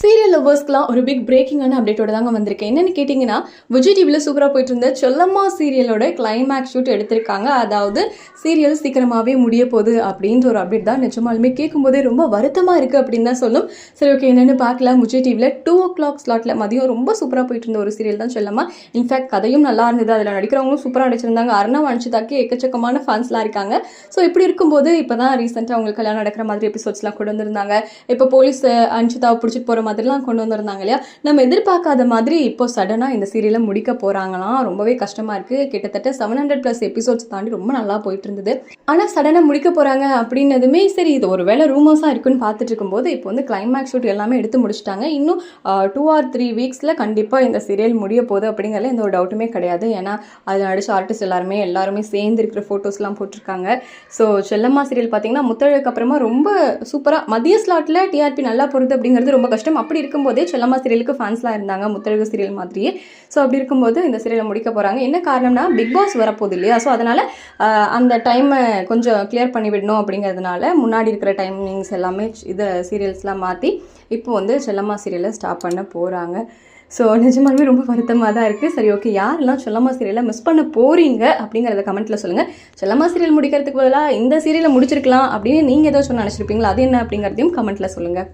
Serial லவர்ஸ்க்குலாம் ஒரு big பிரேக்கிங்கான அப்டேட்டோட தாங்க வந்திருக்கேன். என்னென்னு கேட்டிங்கன்னா, விஜய் டிவியில் சூப்பராக போயிட்டு இருந்த செல்லம்மா சீரியலோட கிளைமேக்ஸ் ஷூட் எடுத்திருக்காங்க. அதாவது சீரியல் சீக்கிரமாகவே முடிய போகுது அப்படின்ற ஒரு அப்டேட் தான். நிஜமாலுமே கேட்கும்போதே ரொம்ப வருத்தமாக இருக்குது அப்படின்னு தான் சொல்லும். சரி, ஓகே, என்னென்னு பார்க்கலாம். விஜய் டிவியில் 2:00 ஸ்லாட்டில் மதியம் ரொம்ப சூப்பராக போயிட்டு இருந்த ஒரு சீரியல் தான் செல்லம்மா. இன்ஃபேக்ட் கதையும் நல்லா இருந்தது, அதில் நடிக்கிறவங்களும் சூப்பராக நடிச்சிருந்தாங்க. அர்ணவ் அன்ஷிதாக்கு எக்கச்சக்கமான ஃபேன்ஸ்லாம் இருக்காங்க. ஸோ இப்படி இருக்கும்போது இப்போ தான் ரீசெண்டாக அவங்களுக்கு கல்யாணம் நடக்கிற மாதிரி எபிசோட்ஸ்லாம் கொண்டு வந்திருந்தாங்க. இப்போ போலீஸ் அன்ஷிதாவை பிடிச்சிட்டு போகிற மாதிரிலாம் கொண்டு வந்திருந்தாங்க இல்லையா. நம்ம எதிர்பார்க்காத மாதிரி இப்போ சடனாக இந்த சீரியலை முடிக்க போகிறாங்களாம். ரொம்பவே கஷ்டமாக இருக்குது. கிட்டத்தட்ட 700+ எபிசோட்ஸ் தாண்டி ரொம்ப நல்லா போயிட்டு இருந்தது. ஆனால் சடனாக முடிக்க போகிறாங்க அப்படின்னதுமே சரி, இது ஒரு வேளை ரூமர்ஸாக இருக்குன்னு பார்த்துட்டு இருக்கும்போது இப்போ வந்து கிளைமேக்ஸ் ஷூட் எல்லாமே எடுத்து முடிச்சிட்டாங்க. இன்னும் 2 or 3 வீக்ஸில் கண்டிப்பாக இந்த சீரியல் முடிய போகுது அப்படிங்கிறதுல எந்த ஒரு டவுட்டுமே கிடையாது. ஏன்னா அதில் நடிச்ச ஆர்டிஸ்ட் எல்லாருமே சேர்ந்து இருக்கிற ஃபோட்டோஸ்லாம் போட்டிருக்காங்க. ஸோ செல்லம்மா சீரியல் பார்த்தீங்கன்னா முத்தழகுக்கு அப்புறமா ரொம்ப சூப்பராக மதிய ஸ்லாட்டில் டிஆர்பி நல்லா போகிறது அப்படிங்கிறது ரொம்ப கஷ்டம். அப்படி இருக்கும்போதே செல்லம்மா சீரியலுக்கு ஃபேன்ஸ்லாம் இருந்தாங்க, முத்தழகு சீரியல் மாதிரியே. ஸோ அப்படி இருக்கும்போது இந்த சீரியலை முடிக்க போகிறாங்க. என்ன காரணம்னா, பிக் பாஸ் வரப்போகுது இல்லையா. ஸோ அதனால் அந்த டைமை கொஞ்சம் கிளியர் பண்ணி விடணும் அப்படிங்கிறதுனால முன்னாடி இருக்கிற டைமிங்ஸ் எல்லாமே இதை சீரியல்ஸ்லாம் மாற்றி இப்போ வந்து செல்லம்மா சீரியலை ஸ்டாப் பண்ண போகிறாங்க. ஸோ நிஜமாலுமே ரொம்ப வருத்தமாக தான் இருக்குது. சரி, ஓகே, யாரெல்லாம் செல்லம்மா சீரியலை மிஸ் பண்ண போகிறீங்க அப்படிங்கிறத கமெண்ட்டில் சொல்லுங்கள். செல்லம்மா சீரியல் முடிக்கிறதுக்கு பதிலாக இந்த சீரியலை முடிச்சிருக்கலாம் அப்படின்னு நீங்கள் ஏதோ சொன்ன நினச்சிருப்பீங்களா, அது என்ன அப்படிங்கிறதையும் கமெண்ட்டில் சொல்லுங்கள்.